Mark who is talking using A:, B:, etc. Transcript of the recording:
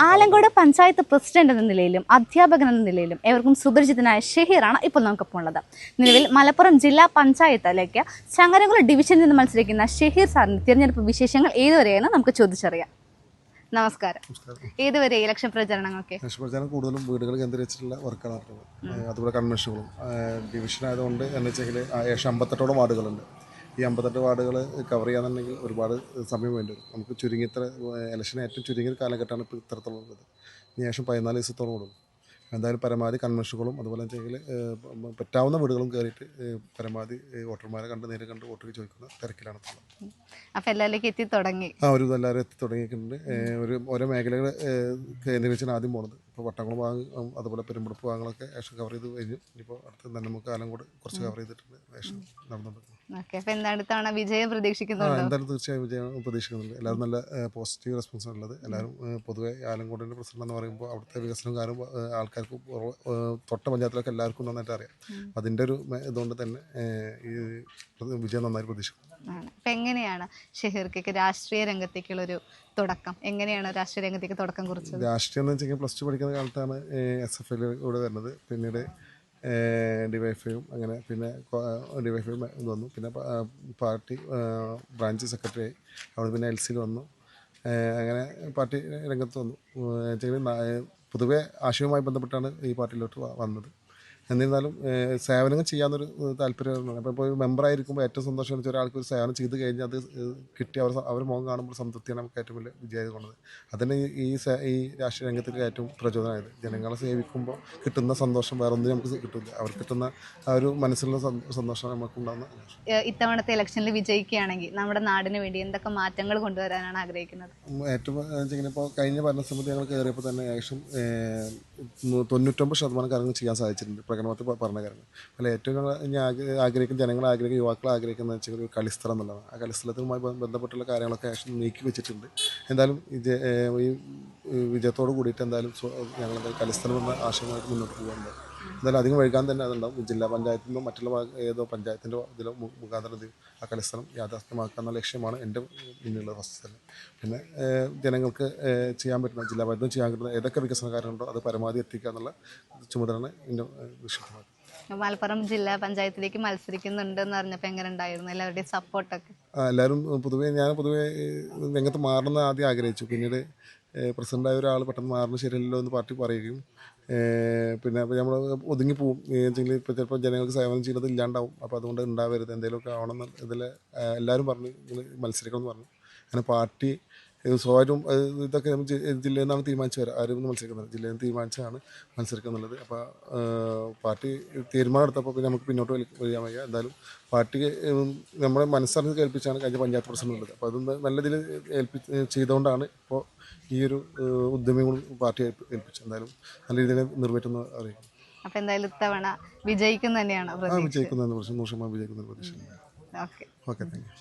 A: Alankode panchayat president എന്ന നിലയിലും അധ്യാപകൻ എന്ന നിലയിലും ഏവർക്കും സുപരിചിതനായ ഷഹീറാണ് ഇപ്പോൾ നമുക്കൊപ്പം ഉള്ളത്. നിലവിൽ മലപ്പുറം ജില്ലാ പഞ്ചായത്തിലേക്ക് ചങ്ങരംകുളം ഡിവിഷനിൽ നിന്ന് മത്സരിക്കുന്ന ഷഹീർ സാറിന്റെ തിരഞ്ഞെടുപ്പ് വിശേഷങ്ങൾ ഏതുവരെയാണ് നമുക്ക് ചോദിച്ചറിയാം. നമസ്കാരം. ഏതുവരെ ഇലക്ഷൻ പ്രചരണങ്ങളൊക്കെ?
B: ഇലക്ഷൻ പ്രചാരണം കൂടുതലും വീടുകൾ കേന്ദ്രീകരിച്ചിട്ടുള്ള വർക്കാണ് നടത്തുന്നത്. അതുപോലെ കൺവെൻഷനുകളും ഡിവിഷൻ ആയതുകൊണ്ട് എന്ന് വെച്ചെങ്കിൽ ഏകദേശം 58ഓളം വാർഡുകളുണ്ട്. ഈ 58 വാർഡുകൾ കവർ ചെയ്യാന്നുണ്ടെങ്കിൽ ഒരുപാട് സമയം വേണ്ടി വരും. നമുക്ക് ചുരുങ്ങിയ ഇലക്ഷന് ഏറ്റവും ചുരുങ്ങിയ കാലഘട്ടമാണ് ഇപ്പോൾ ഇത്തരത്തിലുള്ളത്. ഇനി ശേഷം 14 ദിവസത്തോളം കൊടുക്കും. എന്തായാലും പരമാവധി കൺവെൻഷനുകളും അതുപോലെ വെച്ചെങ്കിൽ പറ്റാവുന്ന വീടുകളും കയറിയിട്ട് പരമാവധി വോട്ടർമാരെ നേരിൽ കണ്ട് വോട്ട് ചോദിക്കുന്ന തിരക്കിലാണ്.
A: അപ്പോൾ എല്ലാവരിലേക്ക് എത്തി തുടങ്ങി.
B: ഒരു എല്ലാവരും എത്തി തുടങ്ങിയിട്ടുണ്ട്. ഓരോ മേഖലകൾ കേന്ദ്രീകരിച്ചാണ് ആദ്യം പോകുന്നത്. ഇപ്പോൾ വട്ടംകുളം ഭാഗം അതുപോലെ പെരുമ്പടപ്പ് ഭാഗങ്ങളൊക്കെ ഏകദേശം കവർ ചെയ്ത് കഴിഞ്ഞു. ഇപ്പോൾ അടുത്ത് നമുക്ക് ആലങ്കോട് കുറച്ച് കവർ ചെയ്തിട്ടുണ്ട്. ഏകദേശം നടന്നുകൊണ്ടിരിക്കുന്നു.
A: എന്താണ് വിജയം പ്രതീക്ഷിക്കുന്നുണ്ട്?
B: എന്തായാലും തീർച്ചയായും വിജയം പ്രതീക്ഷിക്കുന്നുണ്ട്. എല്ലാവരും നല്ല പോസിറ്റീവ് റെസ്പോൺസ് ഉള്ളത്. എല്ലാവരും പൊതുവെ ആലങ്കോടിൻ്റെ പ്രസിഡന്റ് എന്ന് പറയുമ്പോൾ അവിടുത്തെ വികസനം കാരണം ആൾക്കാർക്ക് തൊട്ട പഞ്ചായത്തിലൊക്കെ എല്ലാവർക്കും നന്നായിട്ട് അറിയാം. അതിൻ്റെ ഒരു ഇതുകൊണ്ട് തന്നെ ഈ വിജയം നന്നായി പ്രതീക്ഷിക്കുന്നു.
A: അപ്പം എങ്ങനെയാണ് ഷഹീർക്ക് രാഷ്ട്രീയ രംഗത്തേക്കുള്ളൊരു തുടക്കം? എങ്ങനെയാണ് രാഷ്ട്രീയ രംഗത്തേക്ക് തുടക്കം കുറിച്ചത്?
B: രാഷ്ട്രീയം എന്ന് വെച്ചാൽ പ്ലസ് 2 പഠിക്കുന്ന കാലത്താണ് SFL കൂടെ വരുന്നത്. പിന്നീട് ഡിവൈഫൈയും അങ്ങനെ പിന്നെ ഡിവൈഫൈ വന്നു. പിന്നെ പാർട്ടി ബ്രാഞ്ച് സെക്രട്ടറി ആയി. അവിടെ പിന്നെ LCയിൽ വന്നു. അങ്ങനെ പാർട്ടി രംഗത്ത് വന്നു. പൊതുവെ ആശയവുമായി ബന്ധപ്പെട്ടാണ് ഈ പാർട്ടിയിലോട്ട് വന്നത്. എന്നിരുന്നാലും സേവനങ്ങൾ ചെയ്യാമെന്നൊരു താല്പര്യമാണ്. അപ്പോൾ ഇപ്പോൾ മെമ്പറായിരിക്കുമ്പോൾ ഏറ്റവും സന്തോഷം എന്ന് വെച്ചാൽ ഒരാൾക്ക് ഒരു സേവനം ചെയ്ത് കഴിഞ്ഞാൽ അത് കിട്ടി അവർ മുഖം കാണുമ്പോൾ സംതൃപ്തിയാണ് നമുക്ക് ഏറ്റവും വലിയ വിജയം കൊണ്ടത്. അതിന് ഈ രാഷ്ട്രീയ രംഗത്തിൽ ഏറ്റവും പ്രചോദനമായത്. ജനങ്ങളെ സേവിക്കുമ്പോൾ കിട്ടുന്ന സന്തോഷം വേറെ ഒന്നും നമുക്ക് കിട്ടില്ല. അവർക്ക് കിട്ടുന്ന ആ ഒരു മനസ്സിലുള്ള സന്തോഷം നമുക്ക് ഉണ്ടാകുന്ന.
A: ഇത്തവണത്തെ ഇലക്ഷനിൽ വിജയിക്കുകയാണെങ്കിൽ നമ്മുടെ നാടിന് വേണ്ടി എന്തൊക്കെ മാറ്റങ്ങൾ കൊണ്ടുവരാനാണ് ആഗ്രഹിക്കുന്നത്?
B: ഏറ്റവും ഇപ്പോൾ കഴിഞ്ഞ ഭരണസമിതി ഞങ്ങൾ കയറിയപ്പോൾ തന്നെ ഏകദേശം 99% കാര്യങ്ങൾ ചെയ്യാൻ സാധിച്ചിട്ടുണ്ട്. പ്രകടനത്തിൽ പറഞ്ഞ കാര്യങ്ങൾ അല്ല ഏറ്റവും ആഗ്രഹിക്കുന്ന ജനങ്ങൾ ആഗ്രഹിക്കുന്ന യുവാക്കൾ ആഗ്രഹിക്കുന്ന വെച്ചാൽ ഒരു കളിസ്ഥലം എന്നുള്ളതാണ്. ആ കളിസ്ഥലത്തുമായി ബന്ധപ്പെട്ടുള്ള കാര്യങ്ങളൊക്കെ നീക്കി വെച്ചിട്ടുണ്ട്. എന്തായാലും ഈ വിജയത്തോട് കൂടിയിട്ട് എന്തായാലും ഞങ്ങൾ കളിസ്ഥലം എന്ന ആശയമായിട്ട് മുന്നോട്ട് പോകുന്നുണ്ട്. എന്തായാലും അധികം വൈകാൻ തന്നെ അതുണ്ടാവും. ജില്ലാ പഞ്ചായത്തിൽ നിന്നും മറ്റുള്ള ഏതോ പഞ്ചായത്തിൻ്റെ ഇതിലോ മുഖാന്തരം ആ കളിസ്ഥലം യാഥാർത്ഥ്യമാക്കുക എന്ന ലക്ഷ്യമാണ് എൻ്റെ മുന്നിലുള്ള വസ്തുത. പിന്നെ ജനങ്ങൾക്ക് ചെയ്യാൻ പറ്റുന്ന ജില്ലാ പഞ്ചായത്തും ചെയ്യാൻ പറ്റുന്ന ഏതൊക്കെ വികസന കാര്യങ്ങളുണ്ടോ അത് പരമാവധി എത്തിക്കുക എന്നുള്ള ചുമതലയാണ് എൻ്റെ ലക്ഷ്യമാണ്.
A: മലപ്പുറം ജില്ലാ പഞ്ചായത്തിലേക്ക് മത്സരിക്കുന്നുണ്ടെന്ന് പറഞ്ഞപ്പോൾ എങ്ങനെ ഉണ്ടായിരുന്നു എല്ലാവരുടെയും സപ്പോർട്ടൊക്കെ?
B: എല്ലാവരും ഞാൻ പൊതുവേ രംഗത്ത് മാറണമെന്ന് ആദ്യം ആഗ്രഹിച്ചു. പിന്നീട് പ്രസിഡൻ്റായ ഒരാൾ പെട്ടെന്ന് മാറുന്നത് ശരിയല്ലല്ലോ എന്ന് പാർട്ടി പറയുകയും പിന്നെ അപ്പോൾ നമ്മൾ ഒതുങ്ങിപ്പോവും. വെച്ചെങ്കിൽ ഇപ്പോൾ ചിലപ്പോൾ ജനങ്ങൾക്ക് സേവനം ചെയ്യുന്നത് ഇല്ലാണ്ടാവും. അപ്പോൾ അതുകൊണ്ട് ഉണ്ടാവരുത്, എന്തെങ്കിലുമൊക്കെ ആവണം ഇതിൽ എല്ലാവരും പറഞ്ഞു മത്സരിക്കണമെന്ന് പറഞ്ഞു. അങ്ങനെ പാർട്ടി സ്വയം ഇതൊക്കെ ജില്ലയിൽ നിന്നാണ് തീരുമാനിച്ചു വരാം. ആരും മത്സരിക്കുന്നത് ജില്ലയിൽ നിന്ന് തീരുമാനിച്ചാണ് മത്സരിക്കുന്നുള്ളത്. അപ്പോൾ പാർട്ടി തീരുമാനം എടുത്തപ്പോൾ പിന്നെ നമുക്ക് പിന്നോട്ട് വലിയാൻ വയ്യ. എന്തായാലും പാർട്ടിക്ക് നമ്മുടെ മനസ്സറിഞ്ഞ് കേൾപ്പിച്ചാണ് കഴിഞ്ഞ പഞ്ചായത്ത് പ്രസിഡന്റ് ഉള്ളത്. അപ്പോൾ അത് നല്ല ഇതിൽ ചെയ്തുകൊണ്ടാണ് ഇപ്പോൾ ഈ ഒരു ഉദ്യമങ്ങളും പാർട്ടി ഏൽപ്പിച്ചു. എന്തായാലും നല്ല രീതിയിൽ നിറവേറ്റുന്ന അറിയിക്കും.
A: അപ്പോൾ എന്തായാലും ഇത്തവണ വിജയിക്കുന്ന തന്നെയാണ്
B: വിജയിക്കുന്നതെന്ന് 100% വിജയിക്കുന്ന പ്രതീക്ഷ. Okay, thank you.